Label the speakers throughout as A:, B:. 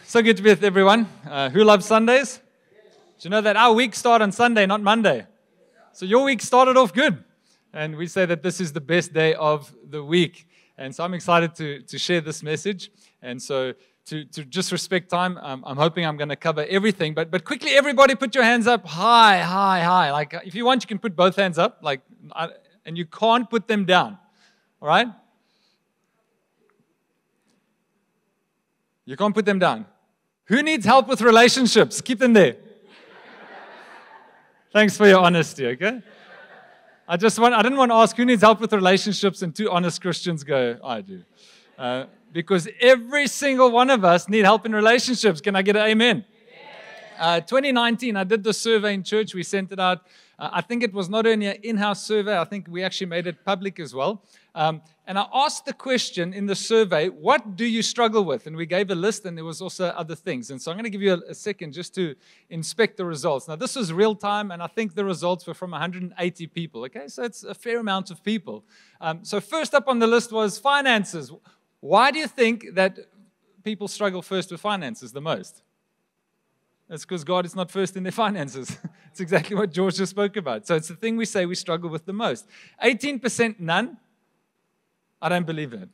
A: So good to be with everyone. Who loves Sundays? Do you know that our week starts on Sunday, not Monday? So your week started off good. And we say that this is the best day of the week. And so I'm excited to share this message. And so to just respect time, I'm hoping I'm going to cover everything. But quickly, everybody put your hands up high, high, high. Like if you want, you can put both hands up. And you can't put them down. All right? You can't put them down. Who needs help with relationships? Keep them there. Thanks for your honesty, okay? I didn't want to ask who needs help with relationships, and two honest Christians go, I do. Because every single one of us need help in relationships. Can I get an amen? 2019, I did the survey in church. We sent it out. I think it was not only an in-house survey. I think we actually made it public as well. And I asked the question in the survey, what do you struggle with? And we gave a list, and there was also other things. And so I'm going to give you a second just to inspect the results. Now, this was real time, and I think the results were from 180 people. Okay, so it's a fair amount of people. So first up on the list was finances. Why do you think that people struggle first with finances the most? It's because God is not first in their finances. It's exactly what George just spoke about. So it's the thing we say we struggle with the most. 18% none. I don't believe it.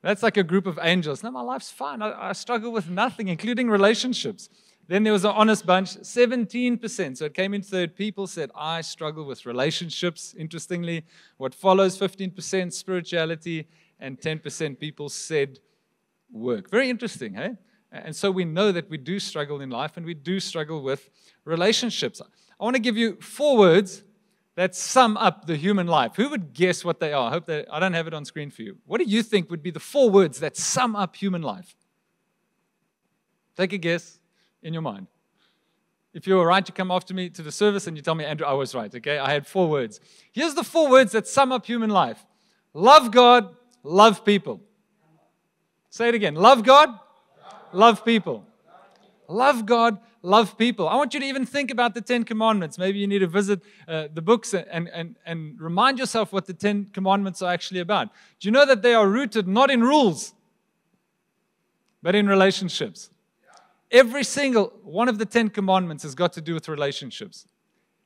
A: That's like a group of angels. No, my life's fine. I struggle with nothing, including relationships. Then there was an honest bunch, 17%. So it came in third. People said, I struggle with relationships. Interestingly, what follows, 15% spirituality, and 10% people said work. Very interesting, hey? And so we know that we do struggle in life, and we do struggle with relationships. I want to give you 4 words that sum up the human life. Who would guess what they are? I don't have it on screen for you. What do you think would be the 4 words that sum up human life? Take a guess in your mind. If you were right, you come after me to the service and you tell me, Andrew, I was right, okay? I had 4 words. Here's the 4 words that sum up human life. Love God, love people. Say it again. Love God, love people. Love God, love people. I want you to even think about the 10 Commandments. Maybe you need to visit the books and remind yourself what the 10 Commandments are actually about. Do you know that they are rooted not in rules, but in relationships? Every single one of the 10 Commandments has got to do with relationships.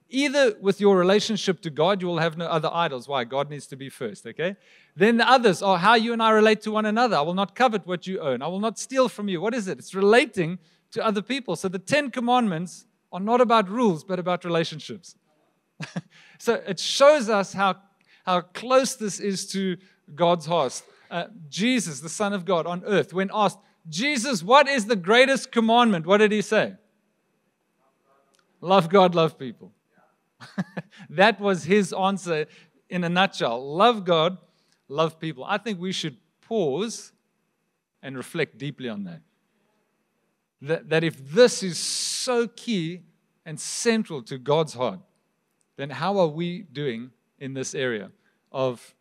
A: Either with your relationship to God, you will have no other idols. Why? God needs to be first, okay? Then the others are how you and I relate to one another. I will not covet what you own. I will not steal from you. What is it? It's relating to other people. So the 10 Commandments are not about rules, but about relationships. So it shows us how close this is to God's heart. Jesus, the Son of God on earth, when asked, Jesus, what is the greatest commandment? What did he say? Love God, love people. That was his answer in a nutshell. Love God, love people. I think we should pause and reflect deeply on that. That if this is so key and central to God's heart, then how are we doing in this area of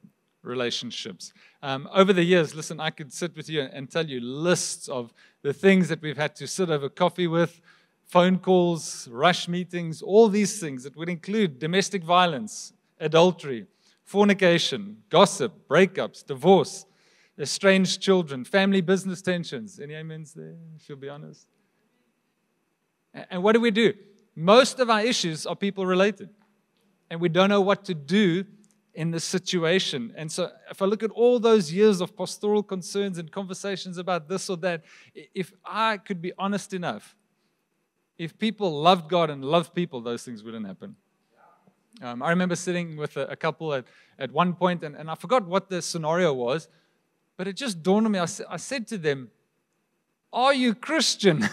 A: relationships? Over the years, listen, I could sit with you and tell you lists of the things that we've had to sit over coffee with, phone calls, rush meetings, all these things that would include domestic violence, adultery, fornication, gossip, breakups, divorce, estranged children, family business tensions. Any amens there, if you'll be honest? And what do? Most of our issues are people related. And we don't know what to do in this situation. And so if I look at all those years of pastoral concerns and conversations about this or that, if I could be honest enough, if people loved God and loved people, those things wouldn't happen. I remember sitting with a couple at one point, and I forgot what the scenario was, but it just dawned on me. I said to them, are you Christian?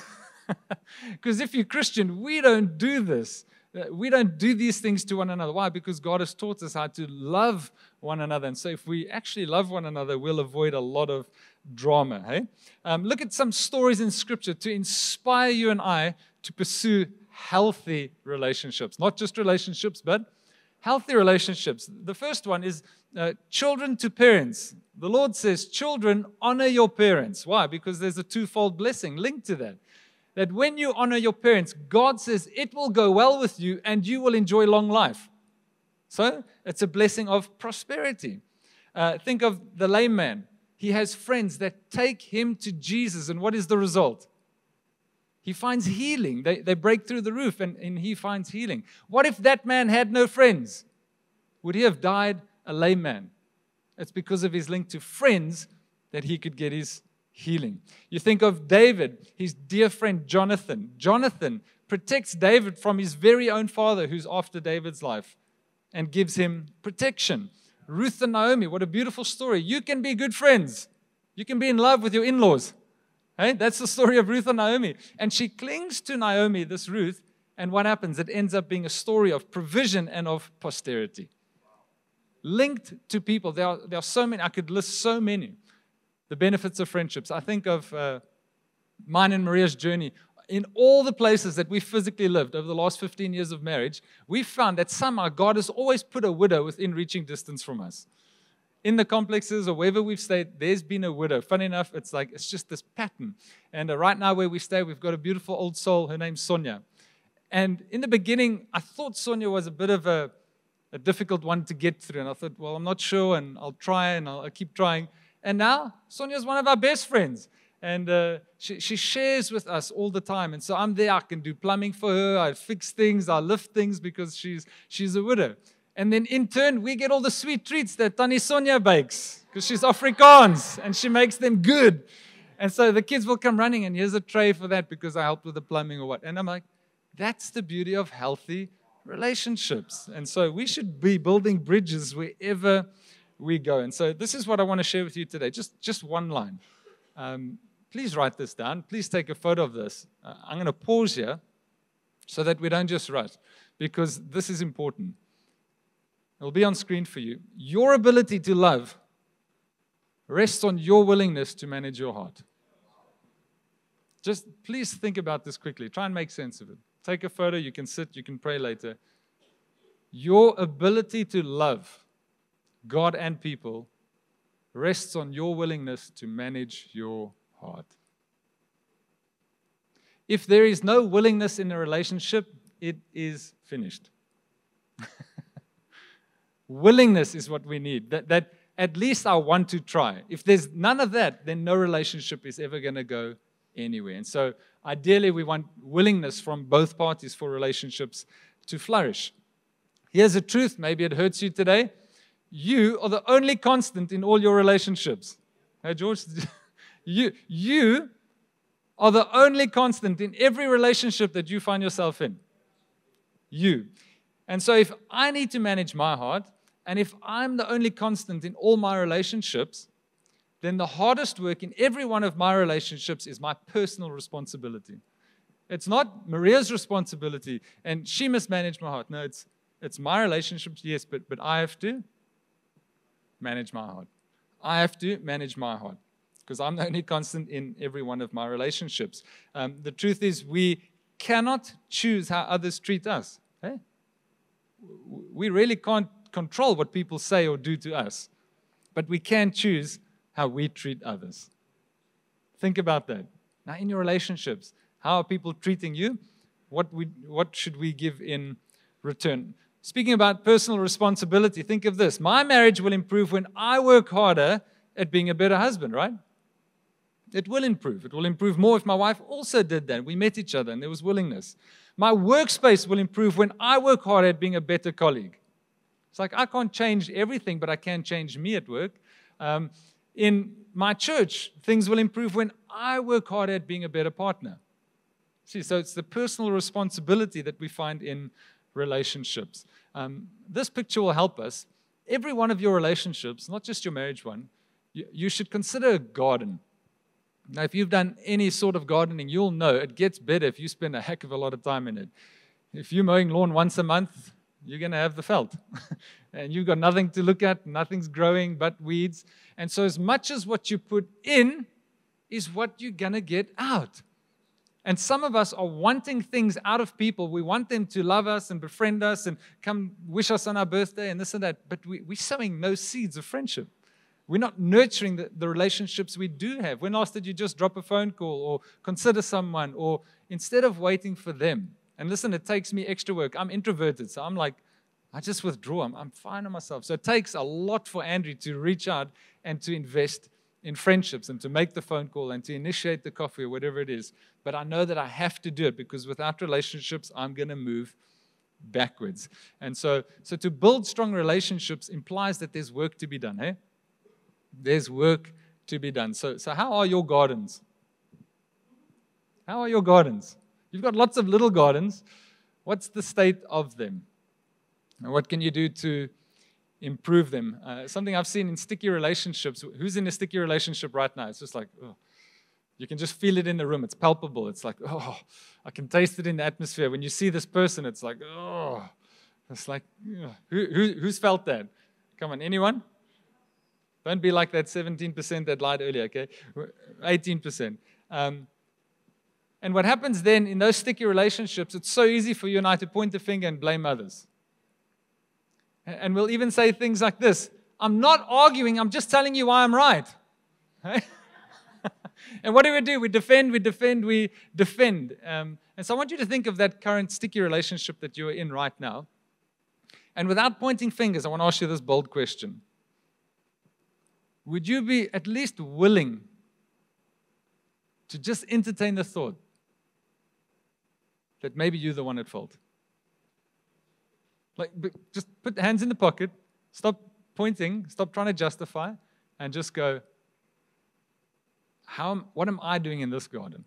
A: Because if you're Christian, we don't do this. We don't do these things to one another. Why? Because God has taught us how to love one another. And so if we actually love one another, we'll avoid a lot of drama. Hey? Look at some stories in Scripture to inspire you and I to pursue healthy relationships. Not just relationships, but healthy relationships. The first one is children to parents. The Lord says, children, honor your parents. Why? Because there's a twofold blessing linked to that. That when you honor your parents, God says it will go well with you and you will enjoy long life. So it's a blessing of prosperity. Think of the lame man. he has friends that take him to Jesus. And what is the result? He finds healing. They break through the roof and he finds healing. What if that man had no friends? Would he have died a lame man? It's because of his link to friends that he could get his healing. You think of David, his dear friend Jonathan. Jonathan protects David from his very own father who's after David's life and gives him protection. Ruth and Naomi, what a beautiful story. You can be good friends. You can be in love with your in-laws. Hey, that's the story of Ruth and Naomi. And she clings to Naomi, this Ruth, and what happens? It ends up being a story of provision and of posterity. Linked to people. There are so many. I could list so many. The benefits of friendships. I think of mine and Maria's journey. In all the places that we physically lived over the last 15 years of marriage, we found that somehow God has always put a widow within reaching distance from us. In the complexes or wherever we've stayed, there's been a widow. Funny enough, it's just this pattern. And right now where we stay, we've got a beautiful old soul. Her name's Sonia. And in the beginning, I thought Sonia was a bit of a difficult one to get through. And I thought, well, I'm not sure, and I'll try, and I'll keep trying. And now, Sonia's one of our best friends. And she shares with us all the time. And so I'm there. I can do plumbing for her. I fix things. I lift things because she's a widow. And then in turn, we get all the sweet treats that Tannie Sonia bakes because she's Afrikaans and she makes them good. And so the kids will come running and here's a tray for that because I helped with the plumbing or what. And I'm like, that's the beauty of healthy relationships. And so we should be building bridges wherever we go. And so this is what I want to share with you today. Just one line. Please write this down. Please take a photo of this. I'm going to pause here so that we don't just rush because this is important. It'll be on screen for you. Your ability to love rests on your willingness to manage your heart. Just please think about this quickly. Try and make sense of it. Take a photo. You can sit. You can pray later. Your ability to love God and people rests on your willingness to manage your heart. If there is no willingness in a relationship, it is finished. Willingness is what we need. That at least I want to try. If there's none of that, then no relationship is ever going to go anywhere. And so ideally we want willingness from both parties for relationships to flourish. Here's the truth. Maybe it hurts you today. You are the only constant in all your relationships. Hey, George, you are the only constant in every relationship that you find yourself in. You. And so if I need to manage my heart, and if I'm the only constant in all my relationships, then the hardest work in every one of my relationships is my personal responsibility. It's not Maria's responsibility, and she must manage my heart. No, it's my relationships, yes, but I have to manage my heart. I have to manage my heart because I'm the only constant in every one of my relationships. The truth is we cannot choose how others treat us. Hey? We really can't control what people say or do to us, but we can choose how we treat others. Think about that. Now, in your relationships, how are people treating you? What should we give in return? Speaking about personal responsibility, think of this. My marriage will improve when I work harder at being a better husband, right? It will improve. It will improve more if my wife also did that. We met each other and there was willingness. My workspace will improve when I work harder at being a better colleague. It's like I can't change everything, but I can change me at work. In my church, things will improve when I work harder at being a better partner. See, so it's the personal responsibility that we find in relationships. This picture will help us. Every one of your relationships, not just your marriage one, you should consider a garden. Now, if you've done any sort of gardening, you'll know it gets better if you spend a heck of a lot of time in it. If you're mowing lawn once a month, you're going to have the felt. And you've got nothing to look at, nothing's growing but weeds. And so as much as what you put in is what you're going to get out. And some of us are wanting things out of people. We want them to love us and befriend us and come wish us on our birthday and this and that. But we're sowing no seeds of friendship. We're not nurturing the relationships we do have. When last did you just drop a phone call or consider someone or instead of waiting for them? And listen, it takes me extra work. I'm introverted, so I'm like, I just withdraw. I'm fine on myself. So it takes a lot for Andrew to reach out and to invest in friendships and to make the phone call and to initiate the coffee or whatever it is. But I know that I have to do it because without relationships, I'm going to move backwards. And so to build strong relationships implies that there's work to be done. Eh? There's work to be done. So how are your gardens? How are your gardens? You've got lots of little gardens. What's the state of them? And what can you do to improve them? Something I've seen in sticky relationships. Who's in a sticky relationship right now? It's just like, oh, you can just feel it in the room. It's palpable. It's like, oh, I can taste it in the atmosphere. When you see this person, it's like, oh, it's like, oh. Who's felt that? Come on, anyone? Don't be like that 17% that lied earlier, okay? 18%. And what happens then in those sticky relationships, it's so easy for you and I to point the finger and blame others. And we'll even say things like this: I'm not arguing, I'm just telling you why I'm right. And what do? We defend. And so I want you to think of that current sticky relationship that you're in right now. And without pointing fingers, I want to ask you this bold question. Would you be at least willing to just entertain the thought that maybe you're the one at fault? Like, just put hands in the pocket, stop pointing, stop trying to justify, and just go, what am I doing in this garden?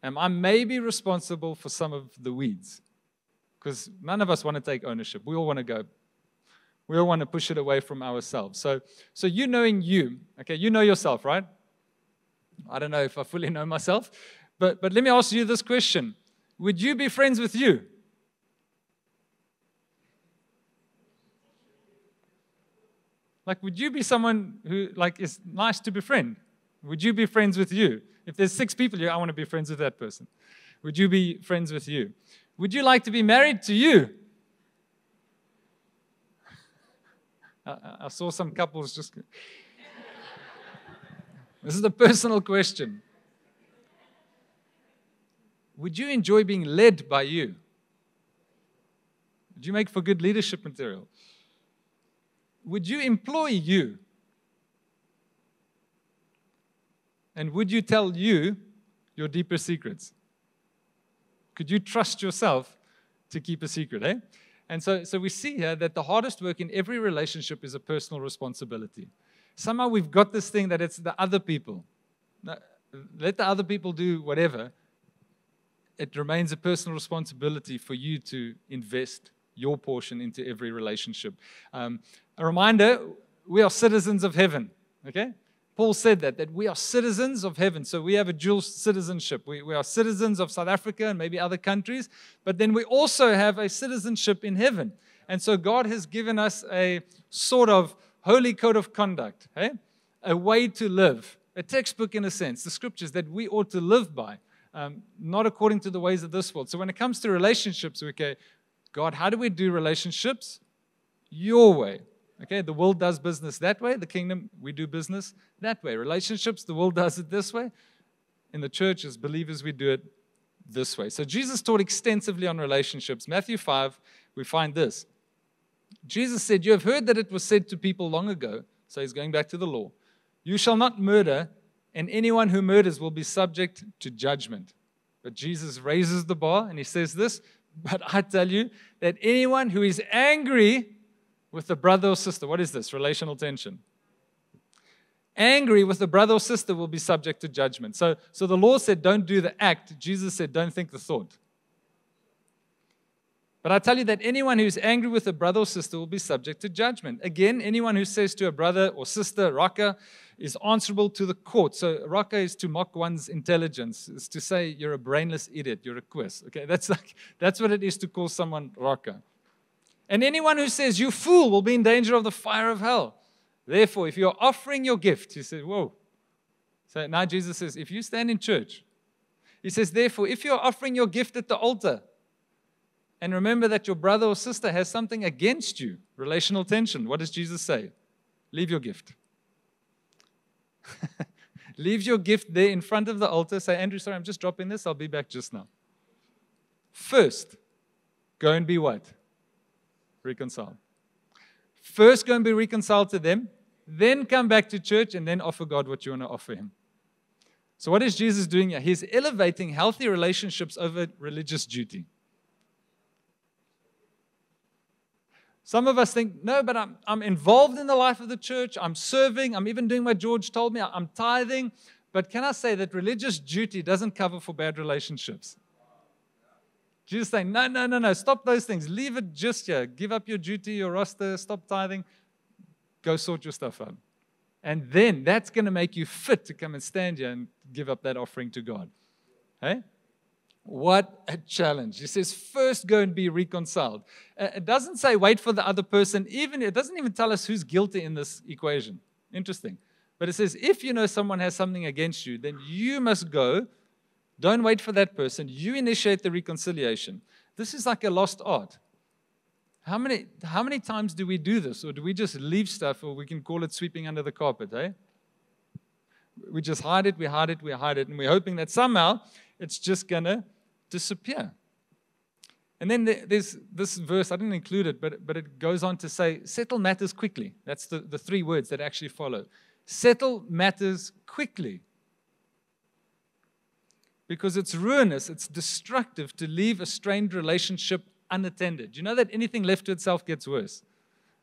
A: Am I maybe responsible for some of the weeds? Because none of us want to take ownership. We all want to go. We all want to push it away from ourselves. So you knowing you, okay, you know yourself, right? I don't know if I fully know myself, but let me ask you this question. Would you be friends with you? Like, would you be someone who, like, is nice to befriend? Would you be friends with you? If there's 6 people here, I want to be friends with that person. Would you be friends with you? Would you like to be married to you? I saw some couples just... This is a personal question. Would you enjoy being led by you? Would you make for good leadership material? Would you employ you? And would you tell you your deeper secrets? Could you trust yourself to keep a secret, eh? And so we see here that the hardest work in every relationship is a personal responsibility. Somehow we've got this thing that it's the other people. Now, let the other people do whatever. It remains a personal responsibility for you to invest your portion into every relationship. A reminder, we are citizens of heaven, okay? Paul said that we are citizens of heaven. So we have a dual citizenship. We are citizens of South Africa and maybe other countries, but then we also have a citizenship in heaven. And so God has given us a sort of holy code of conduct, eh? A way to live, a textbook in a sense, the scriptures that we ought to live by, not according to the ways of this world. So when it comes to relationships, okay, God, how do we do relationships? Your way. Okay, the world does business that way. The kingdom, we do business that way. Relationships, the world does it this way. In the church, as believers, we do it this way. So Jesus taught extensively on relationships. Matthew 5, we find this. Jesus said, you have heard that it was said to people long ago, so he's going back to the law, you shall not murder, and anyone who murders will be subject to judgment. But Jesus raises the bar, and he says this, but I tell you that anyone who is angry with a brother or sister, what is this? Relational tension. Angry with a brother or sister will be subject to judgment. So the law said, don't do the act. Jesus said, don't think the thought. But I tell you that anyone who is angry with a brother or sister will be subject to judgment. Again, anyone who says to a brother or sister, Raka, is answerable to the court. So Raka is to mock one's intelligence. It's to say you're a brainless idiot, you're a quiz. Okay, that's what it is to call someone Raka. And anyone who says, you fool, will be in danger of the fire of hell. Therefore, if you're offering your gift, he said, whoa. So now Jesus says, if you stand in church, he says, therefore, if you're offering your gift at the altar, and remember that your brother or sister has something against you, relational tension, what does Jesus say? Leave your gift. Leave your gift there in front of the altar. Say, Andrew, sorry, I'm just dropping this. I'll be back just now. First, go and be what? Reconciled. First, go and be reconciled to them. then come back to church, and then offer God what you want to offer Him. So what is Jesus doing here? He's elevating healthy relationships over religious duty. Some of us think, no, but I'm involved in the life of the church. I'm serving. I'm even doing what George told me. I'm tithing. But can I say that religious duty doesn't cover for bad relationships? Jesus is saying, no. Stop those things. Leave it just here. Give up your duty, your roster. Stop tithing. Go sort your stuff out. And then that's going to make you fit to come and stand here and give up that offering to God. Hey? What a challenge. He says, first go and be reconciled. It doesn't say wait for the other person. It doesn't even tell us who's guilty in this equation. Interesting. But it says, if you know someone has something against you, then you must go. Don't wait for that person. You initiate the reconciliation. This is like a lost art. How many times do we do this? Or do we just leave stuff, or we can call it sweeping under the carpet, eh? We just hide it, and we're hoping that somehow it's just going to disappear. And then there's this verse, I didn't include it, but it goes on to say, settle matters quickly. That's the three words that actually follow. Settle matters quickly. Because it's ruinous, it's destructive to leave a strained relationship unattended. You know that anything left to itself gets worse?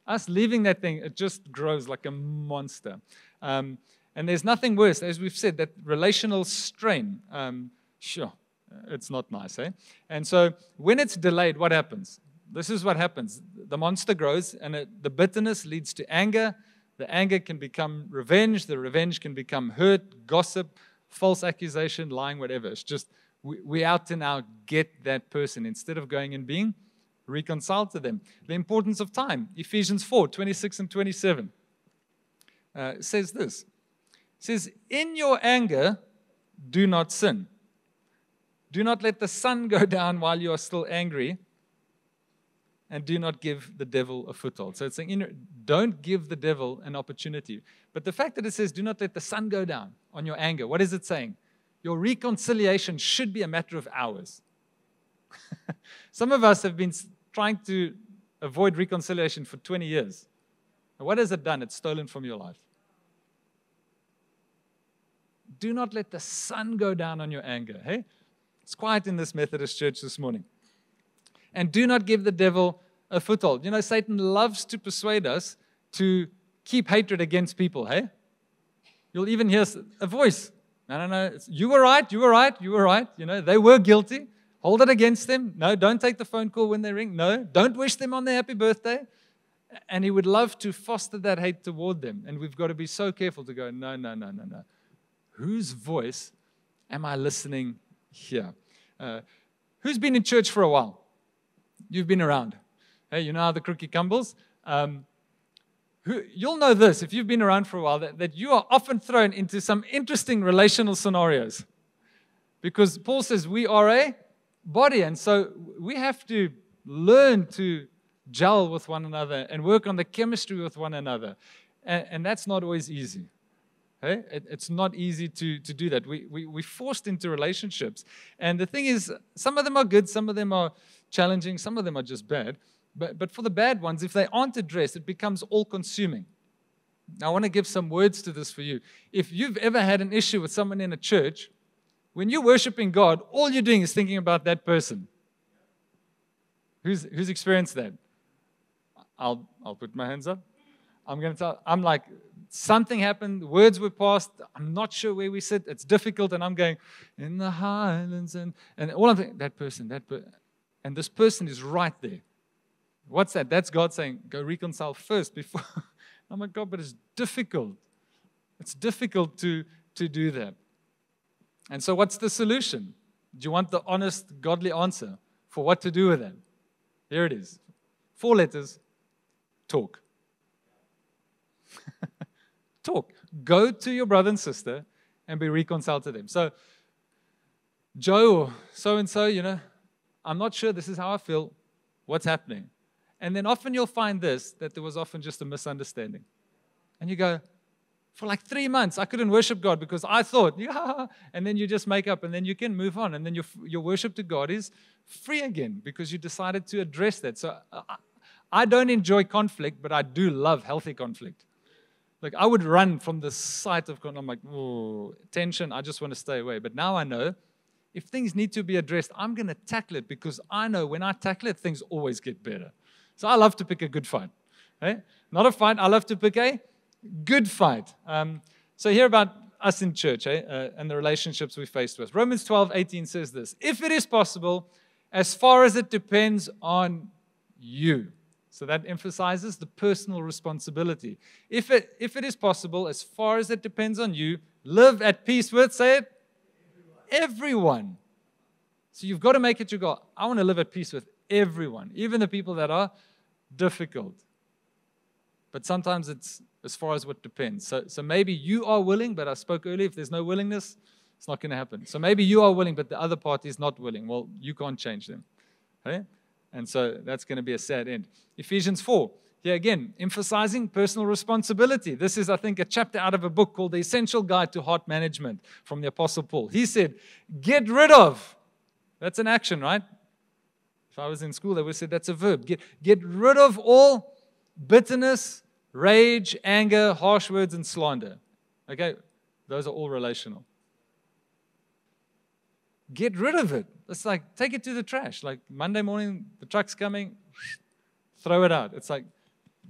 A: Us leaving that thing, it just grows like a monster. And there's nothing worse, as we've said, that relational strain. It's not nice, eh? And so when it's delayed, what happens? This is what happens. The monster grows, and the bitterness leads to anger. The anger can become revenge. The revenge can become hurt, gossip, false accusation, lying, whatever. It's just we out and out get that person instead of going and being reconciled to them. The importance of time. Ephesians 4:26 and 27 says this. It says, in your anger, do not sin. Do not let the sun go down while you are still angry, and do not give the devil a foothold. So it's saying, don't give the devil an opportunity. But the fact that it says, do not let the sun go down on your anger, what is it saying? Your reconciliation should be a matter of hours. Some of us have been trying to avoid reconciliation for 20 years. And what has it done? It's stolen from your life. Do not let the sun go down on your anger. Hey, it's quiet in this Methodist church this morning. And do not give the devil a foothold. You know, Satan loves to persuade us to keep hatred against people, hey? You'll even hear a voice. No. You were right. You know, they were guilty. Hold it against them. No, don't take the phone call when they ring. No, don't wish them on their happy birthday. And he would love to foster that hate toward them. And we've got to be so careful to go, no. Whose voice am I listening here? Who's been in church for a while? You've been around. Hey, you know how the crookie cumbles? You'll know this, if you've been around for a while, that you are often thrown into some interesting relational scenarios. Because Paul says we are a body, and so we have to learn to gel with one another and work on the chemistry with one another. And that's not always easy. Hey? It's not easy to do that. We're forced into relationships. And the thing is, some of them are good, some of them are challenging, some of them are just bad. But for the bad ones, if they aren't addressed, it becomes all-consuming. Now, I want to give some words to this for you. If you've ever had an issue with someone in a church, when you're worshiping God, all you're doing is thinking about that person. Who's experienced that? I'll put my hands up. I'm like, something happened, words were passed, I'm not sure where we sit, it's difficult, and I'm going, in the highlands, and all I'm thinking, that person, and this person is right there. What's that? That's God saying, go reconcile first before. I'm like, God, but it's difficult. It's difficult to do that. And so what's the solution? Do you want the honest, godly answer for what to do with that? Here it is. 4 letters. Talk. Talk. Go to your brother and sister and be reconciled to them. So, Joe or so-and-so, you know, I'm not sure, this is how I feel. What's happening? And then often you'll find that there was often just a misunderstanding. And you go, for like 3 months, I couldn't worship God because I thought, yeah, and then you just make up and then you can move on. And then your worship to God is free again because you decided to address that. So I don't enjoy conflict, but I do love healthy conflict. Like, I would run from the sight of God. I'm like, oh, tension, I just want to stay away. But now I know if things need to be addressed, I'm going to tackle it because I know when I tackle it, things always get better. So I love to pick a good fight. Okay? Not a fight, I love to pick a good fight. So here about us in church and the relationships we faced with. Romans 12:18 says this: if it is possible, as far as it depends on you. So that emphasizes the personal responsibility. If it is possible, as far as it depends on you, live at peace with, say it, everyone. So you've got to make it your goal. I want to live at peace with everyone, even the people that are difficult. But sometimes it's as far as what depends. So maybe you are willing, but I spoke earlier, if there's no willingness, it's not going to happen. So maybe you are willing, but the other party is not willing. Well, you can't change them. Okay? And so that's going to be a sad end. Ephesians 4, here again, emphasizing personal responsibility. This is, I think, a chapter out of a book called The Essential Guide to Heart Management from the Apostle Paul. He said, get rid of. That's an action, right? If I was in school, they would have said that's a verb. Get rid of all bitterness, rage, anger, harsh words, and slander. Okay? Those are all relational. Get rid of it. It's like, take it to the trash. Like Monday morning, the truck's coming, throw it out. It's like,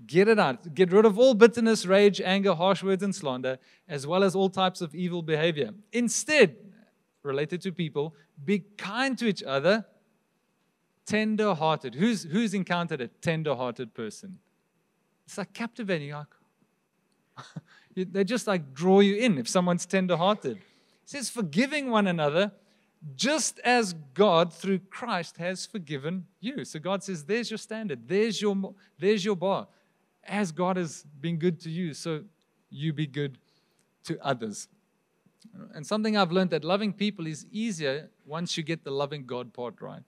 A: get it out. Get rid of all bitterness, rage, anger, harsh words, and slander, as well as all types of evil behavior. Instead, related to people, be kind to each other, tender-hearted. Who's encountered a tender-hearted person? It's like captivating. They just like draw you in if someone's tender-hearted. It says, forgiving one another, just as God, through Christ, has forgiven you. So God says, there's your standard. There's your bar. As God has been good to you, so you be good to others. And something I've learned that loving people is easier once you get the loving God part right.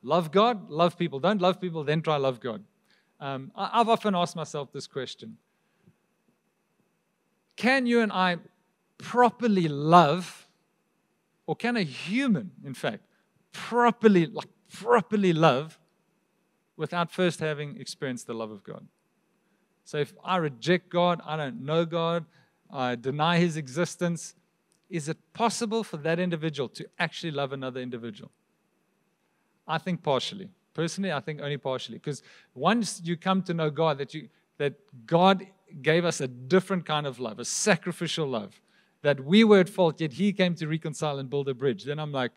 A: Love God, love people. Don't love people, then try love God. I've often asked myself this question. Can you and I properly love, or can a human, in fact, properly love without first having experienced the love of God? So if I reject God, I don't know God, I deny His existence, is it possible for that individual to actually love another individual? I think partially. Personally, I think only partially. Because once you come to know God, that God gave us a different kind of love, a sacrificial love, that we were at fault, yet He came to reconcile and build a bridge, then I'm like,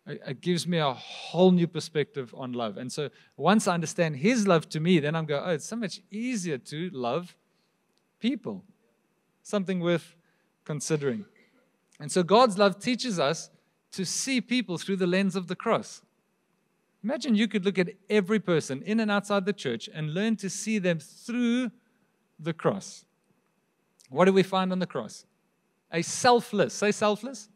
A: it gives me a whole new perspective on love. And so once I understand His love to me, then I'm going, oh, it's so much easier to love people. Something worth considering. And so God's love teaches us to see people through the lens of the cross. Imagine you could look at every person in and outside the church and learn to see them through the cross. What do we find on the cross? A selfless, say selfless,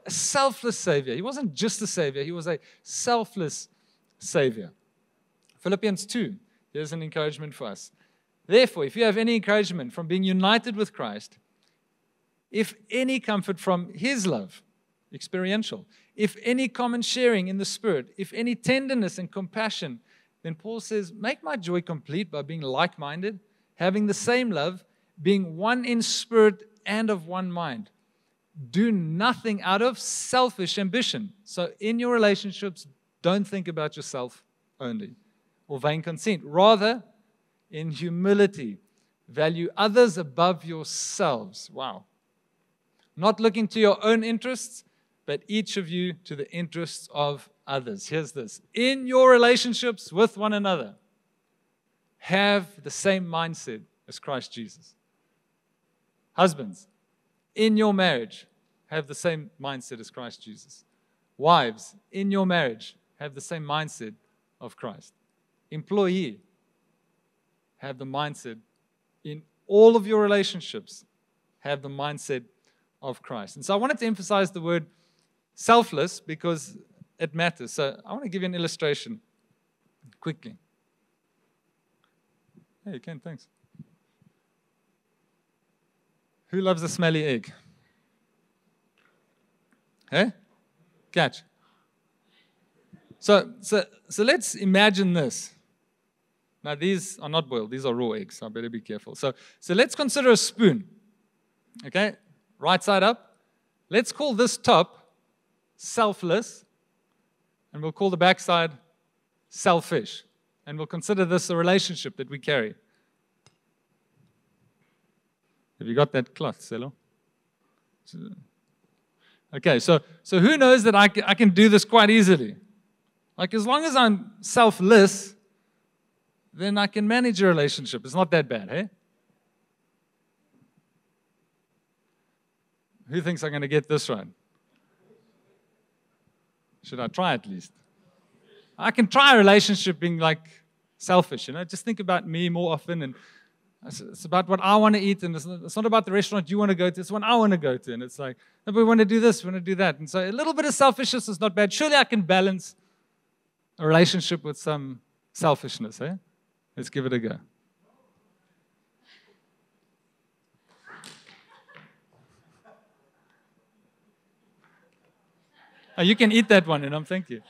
A: a selfless Savior. He wasn't just a Savior, He was a selfless Savior. Philippians 2, here's an encouragement for us. Therefore, if you have any encouragement from being united with Christ, if any comfort from His love, experiential, if any common sharing in the Spirit, if any tenderness and compassion, then Paul says, make my joy complete by being like-minded, having the same love, being one in spirit and of one mind. Do nothing out of selfish ambition. So in your relationships, don't think about yourself only or vain conceit. Rather, in humility, value others above yourselves. Wow. Not looking to your own interests, but each of you to the interests of others. Here's this. In your relationships with one another, have the same mindset as Christ Jesus. Husbands, in your marriage, have the same mindset as Christ Jesus. Wives, in your marriage, have the same mindset of Christ. Employee, have the mindset in all of your relationships, have the mindset of Christ. And so I wanted to emphasize the word selfless because it matters. So I want to give you an illustration quickly. Hey, you can, thanks. Who loves a smelly egg? Hey? Catch. So let's imagine this. Now, these are not boiled. These are raw eggs. So I better be careful. So let's consider a spoon. Okay? Right side up. Let's call this top selfless. And we'll call the back side selfish. And we'll consider this a relationship that we carry. Have you got that cloth, Selo? Okay, so who knows that I can do this quite easily? Like, as long as I'm selfless, then I can manage a relationship. It's not that bad, hey? Who thinks I'm going to get this right? Should I try at least? I can try a relationship being like selfish, just think about me more often, and it's about what I want to eat, and it's not about the restaurant you want to go to, it's one I want to go to, and it's like, no, we want to do this, we want to do that, and so a little bit of selfishness is not bad. Surely I can balance a relationship with some selfishness, eh? Let's give it a go. Oh, you can eat that one, and thank you.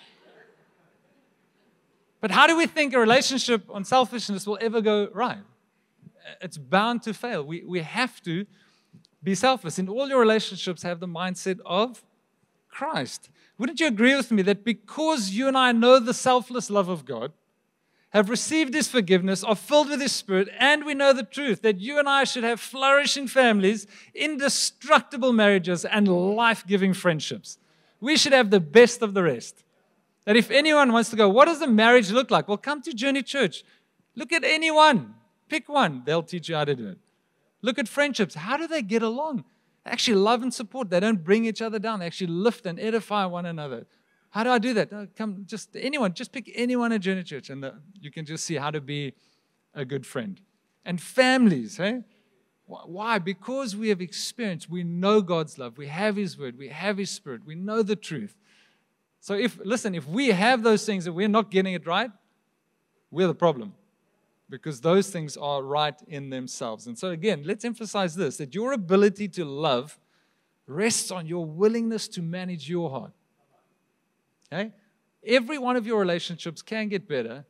A: But how do we think a relationship on selfishness will ever go right? It's bound to fail. We have to be selfless. In all your relationships, have the mindset of Christ. Wouldn't you agree with me that because you and I know the selfless love of God, have received His forgiveness, are filled with His Spirit, and we know the truth that you and I should have flourishing families, indestructible marriages, and life-giving friendships? We should have the best of the rest. That if anyone wants to go, what does a marriage look like? Well, come to Journey Church. Look at anyone. Pick one. They'll teach you how to do it. Look at friendships. How do they get along? They actually love and support. They don't bring each other down. They actually lift and edify one another. How do I do that? Come, just anyone. Just pick anyone at Journey Church, and you can just see how to be a good friend. And families, hey? Why? Because we have experienced, we know God's love, we have His Word, we have His Spirit, we know the truth. So if we have those things and we're not getting it right, we're the problem. Because those things are right in themselves. And so again, let's emphasize this, that your ability to love rests on your willingness to manage your heart. Okay? Every one of your relationships can get better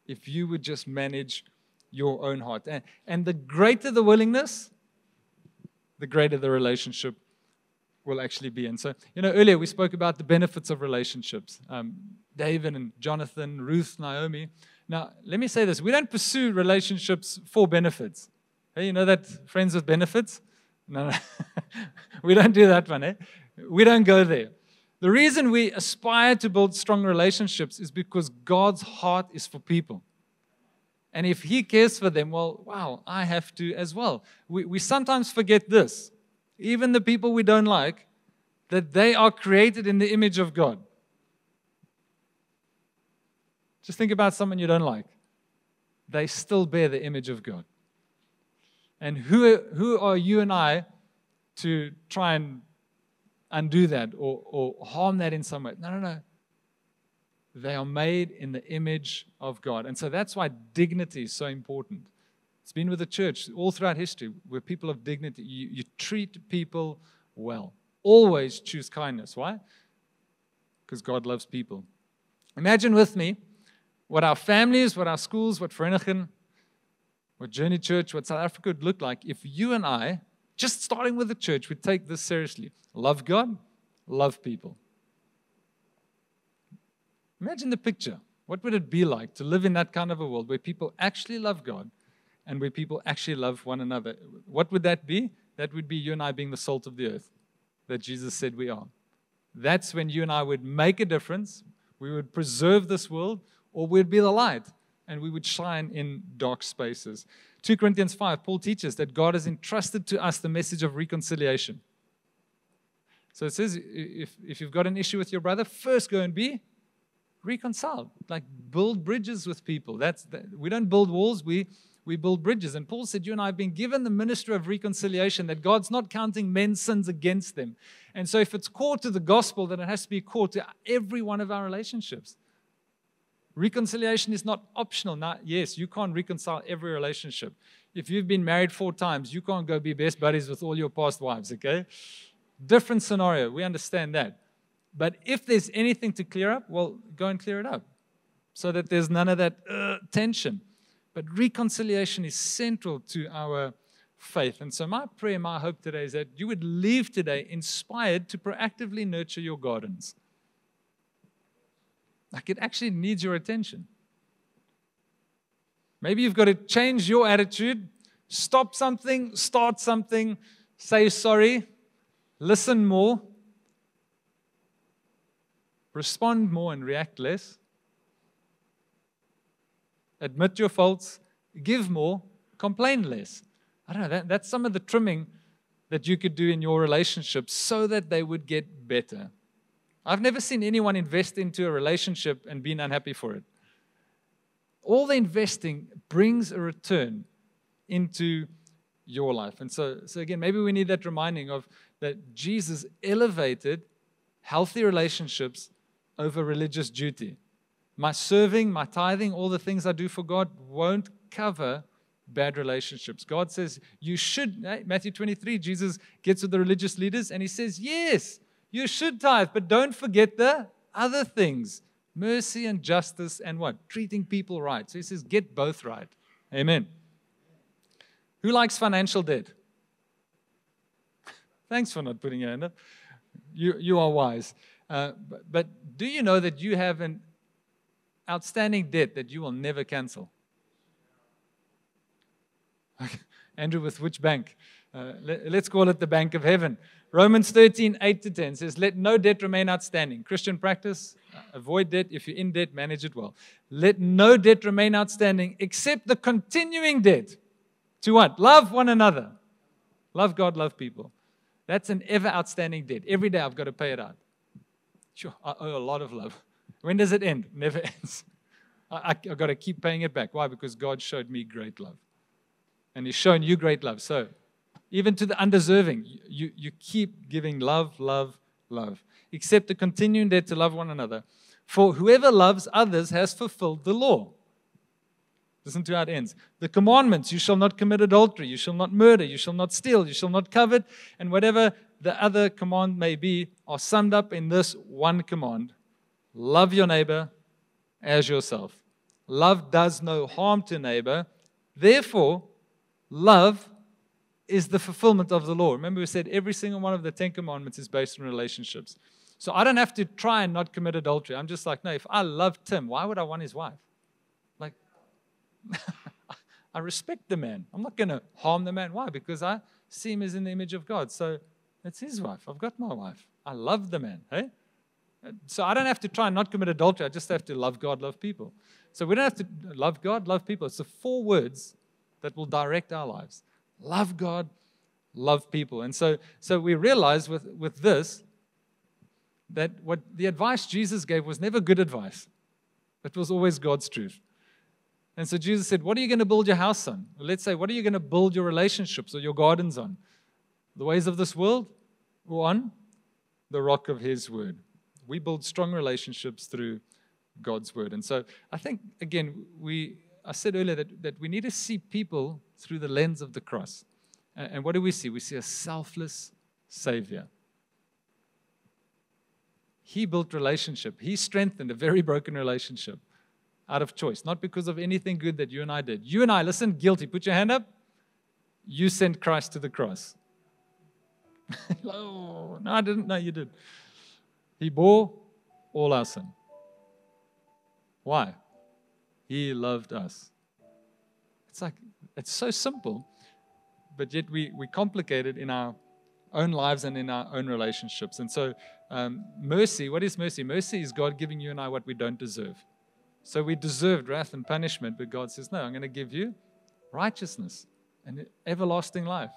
A: if you would just manage your own heart. And the greater the willingness, the greater the relationship will actually be. And so, earlier we spoke about the benefits of relationships. David and Jonathan, Ruth, Naomi. Now, let me say this. We don't pursue relationships for benefits. Hey, you know that friends with benefits? No. We don't do that one, eh? We don't go there. The reason we aspire to build strong relationships is because God's heart is for people. And if He cares for them, well, wow, I have to as well. We sometimes forget this. Even the people we don't like, that they are created in the image of God. Just think about someone you don't like. They still bear the image of God. And who are you and I to try and undo that or harm that in some way? No. They are made in the image of God. And so that's why dignity is so important. It's been with the church all throughout history. We're people of dignity. You treat people well. Always choose kindness. Why? Because God loves people. Imagine with me what our families, what our schools, what Vereniging, what Journey Church, what South Africa would look like if you and I, just starting with the church, would take this seriously. Love God, love people. Imagine the picture. What would it be like to live in that kind of a world where people actually love God and where people actually love one another? What would that be? That would be you and I being the salt of the earth that Jesus said we are. That's when you and I would make a difference. We would preserve this world, or we'd be the light and we would shine in dark spaces. 2 Corinthians 5, Paul teaches that God has entrusted to us the message of reconciliation. So it says if you've got an issue with your brother, first go and be reconciled. Like build bridges with people. We don't build walls, we build bridges. And Paul said, you and I have been given the ministry of reconciliation, that God's not counting men's sins against them. And so if it's core to the gospel, then it has to be core to every one of our relationships. Reconciliation is not optional. Now, yes, you can't reconcile every relationship. If you've been married 4 times, you can't go be best buddies with all your past wives, okay? Different scenario. We understand that. But if there's anything to clear up, well, go and clear it up so that there's none of that tension. But reconciliation is central to our faith. And so my prayer, my hope today is that you would leave today inspired to proactively nurture your gardens. Like it actually needs your attention. Maybe you've got to change your attitude, stop something, start something, say sorry, listen more, respond more and react less, admit your faults, give more, complain less. I don't know, that's some of the trimming that you could do in your relationships so that they would get better. I've never seen anyone invest into a relationship and been unhappy for it. All the investing brings a return into your life. And so again, maybe we need that reminding of that Jesus elevated healthy relationships over religious duty. My serving, my tithing, all the things I do for God won't cover bad relationships. God says you should, Matthew 23, Jesus gets with the religious leaders and he says, yes, you should tithe, but don't forget the other things. Mercy and justice and what? Treating people right. So he says, get both right. Amen. Who likes financial debt? Thanks for not putting your hand up. You are wise. But do you know that you have an outstanding debt that you will never cancel? Andrew, with which bank? Let's call it the Bank of Heaven. Romans 13, 8-10 says, let no debt remain outstanding. Christian practice, avoid debt. If you're in debt, manage it well. Let no debt remain outstanding except the continuing debt. To what? Love one another. Love God, love people. That's an ever outstanding debt. Every day I've got to pay it out. Sure, I owe a lot of love. When does it end? Never ends. I've got to keep paying it back. Why? Because God showed me great love. And He's shown you great love. So, even to the undeserving, you keep giving love, love, love. Except the continuing debt to love one another. For whoever loves others has fulfilled the law. Listen to how it ends. The commandments, you shall not commit adultery, you shall not murder, you shall not steal, you shall not covet, and whatever the other command may be, are summed up in this one command. Love your neighbor as yourself. Love does no harm to neighbor. Therefore, love is the fulfillment of the law. Remember we said every single one of the 10 commandments is based on relationships. So I don't have to try and not commit adultery. I'm just like, no, if I love Tim, why would I want his wife? Like, I respect the man. I'm not going to harm the man. Why? Because I see him as in the image of God. So it's his wife. I've got my wife. I love the man. Hey? So I don't have to try and not commit adultery. I just have to love God, love people. So we don't have to love God, love people. It's the 4 words that will direct our lives. Love God, love people. And so we realize with this that what the advice Jesus gave was never good advice. It was always God's truth. And so Jesus said, what are you going to build your house on? Well, let's say, what are you going to build your relationships or your gardens on? The ways of this world or on the rock of His word? We build strong relationships through God's word. And so I think, again, I said earlier that we need to see people through the lens of the cross. And what do we see? We see a selfless Savior. He built relationship. He strengthened a very broken relationship out of choice, not because of anything good that you and I did. You and I, listen, guilty. Put your hand up. You sent Christ to the cross. Oh, no, I didn't. No, you did. He bore all our sin. Why? He loved us. It's so simple, but yet we complicate it in our own lives and in our own relationships. And so mercy, what is mercy? Mercy is God giving you and I what we don't deserve. So we deserved wrath and punishment, but God says, no, I'm going to give you righteousness and everlasting life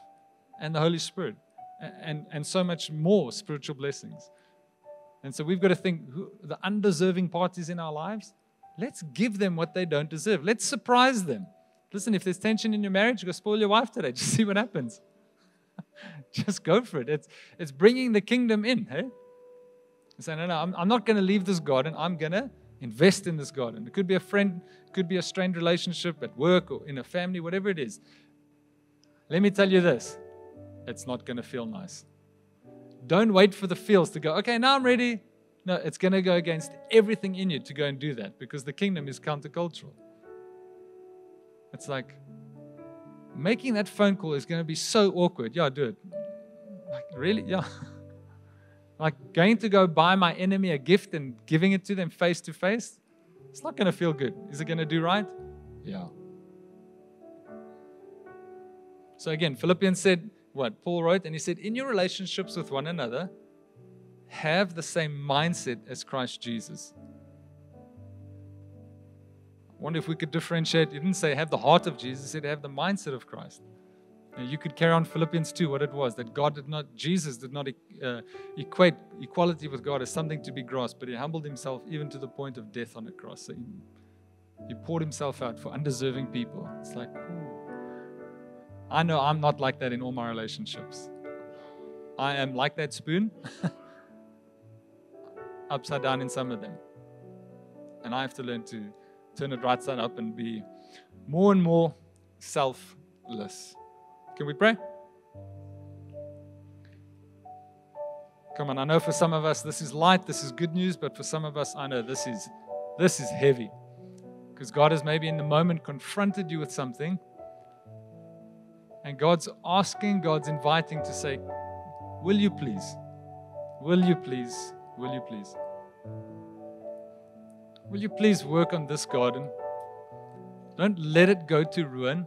A: and the Holy Spirit and so much more spiritual blessings. And so we've got to think, the undeserving parties in our lives, let's give them what they don't deserve. Let's surprise them. Listen, if there's tension in your marriage, go spoil your wife today. Just see what happens. Just go for it. It's bringing the kingdom in. Hey? Say, no, I'm not going to leave this garden. I'm going to invest in this garden. It could be a friend, it could be a strained relationship at work or in a family, whatever it is. Let me tell you this. It's not going to feel nice. Don't wait for the feels to go, okay, now I'm ready. No, it's going to go against everything in you to go and do that because the kingdom is countercultural. It's like, making that phone call is going to be so awkward. Yeah, do it. Like, really? Yeah. Like going to go buy my enemy a gift and giving it to them face to face, it's not going to feel good. Is it going to do right? Yeah. So again, Philippians said what Paul wrote, and he said, in your relationships with one another, have the same mindset as Christ Jesus. I wonder if we could differentiate. He didn't say have the heart of Jesus, he said have the mindset of Christ. You could carry on Philippians 2, what it was, that Jesus did not equate equality with God as something to be grasped, but he humbled himself even to the point of death on a cross. So he poured himself out for undeserving people. It's like, I know I'm not like that in all my relationships. I am like that spoon, upside down in some of them. And I have to learn to turn it right side up and be more and more selfless. Can we pray? Come on, I know for some of us this is light, this is good news, but for some of us, I know this is heavy. Because God has maybe in the moment confronted you with something, and God's asking, God's inviting to say, will you please? Will you please? Will you please? Will you please work on this garden? Don't let it go to ruin.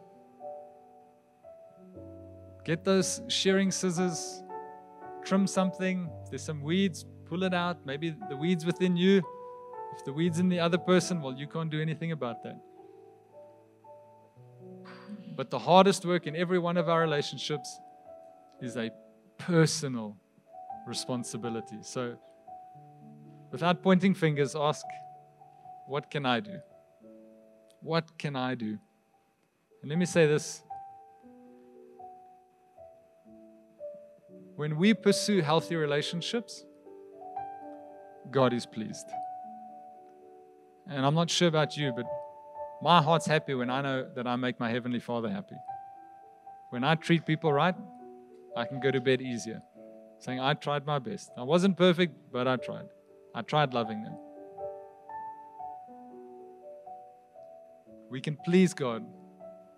A: Get those shearing scissors, trim something. If there's some weeds, pull it out. Maybe the weeds within you. If the weeds in the other person, well, you can't do anything about that. But the hardest work in every one of our relationships is a personal responsibility. So, without pointing fingers, ask, what can I do? What can I do? And let me say this. When we pursue healthy relationships, God is pleased. And I'm not sure about you, but my heart's happy when I know that I make my Heavenly Father happy. When I treat people right, I can go to bed easier, saying, I tried my best. I wasn't perfect, but I tried. I tried loving them. We can please God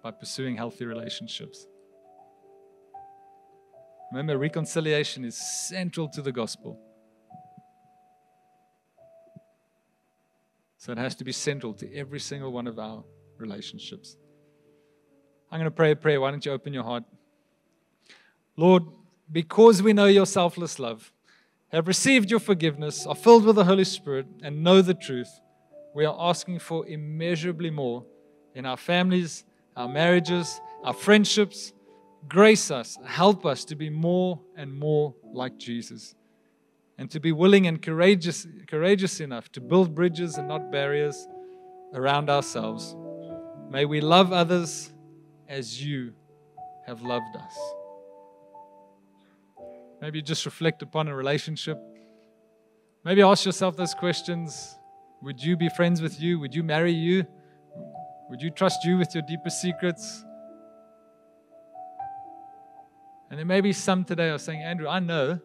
A: by pursuing healthy relationships. Remember, reconciliation is central to the gospel. So it has to be central to every single one of our relationships. I'm going to pray a prayer. Why don't you open your heart? Lord, because we know your selfless love, have received your forgiveness, are filled with the Holy Spirit, and know the truth, we are asking for immeasurably more in our families, our marriages, our friendships. Grace us, help us to be more and more like Jesus, and to be willing and courageous enough to build bridges and not barriers around ourselves. May we love others as you have loved us. Maybe just reflect upon a relationship. Maybe ask yourself those questions. Would you be friends with you? Would you marry you? Would you trust you with your deepest secrets? And there may be some today are saying, Andrew, I know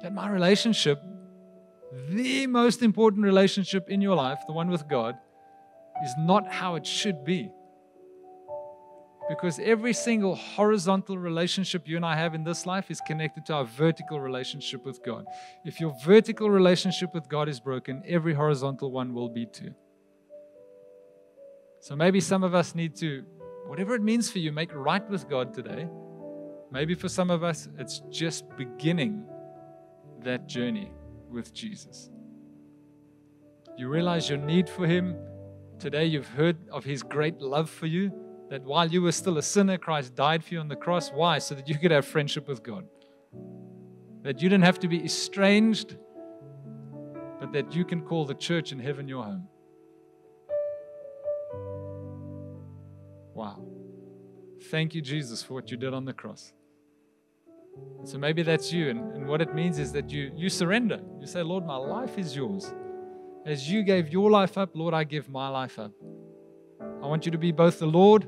A: that my relationship, the most important relationship in your life, the one with God, is not how it should be. Because every single horizontal relationship you and I have in this life is connected to our vertical relationship with God. If your vertical relationship with God is broken, every horizontal one will be too. So maybe some of us need to, whatever it means for you, make right with God today. Maybe for some of us, it's just beginning that journey with Jesus. You realize your need for Him. Today you've heard of His great love for you, that while you were still a sinner, Christ died for you on the cross. Why? So that you could have friendship with God. That you didn't have to be estranged, but that you can call the church in heaven your home. Wow. Thank you, Jesus, for what you did on the cross. So maybe that's you. And what it means is that you surrender. You say, Lord, my life is yours. As you gave your life up, Lord, I give my life up. I want you to be both the Lord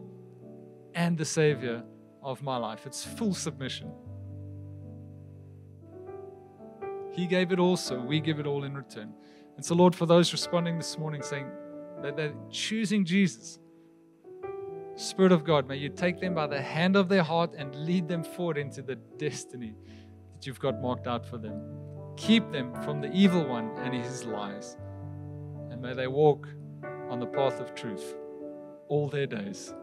A: and the Savior of my life. It's full submission. He gave it all, so we give it all in return. And so, Lord, for those responding this morning saying that they're choosing Jesus, Spirit of God, may you take them by the hand of their heart and lead them forward into the destiny that you've got marked out for them. Keep them from the evil one and his lies. And may they walk on the path of truth all their days,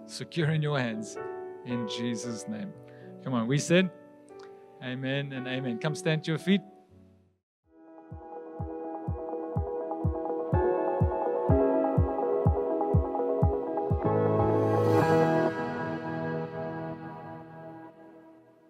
A: secure in your hands, in Jesus' name. Come on, we said amen and amen. Come stand to your feet.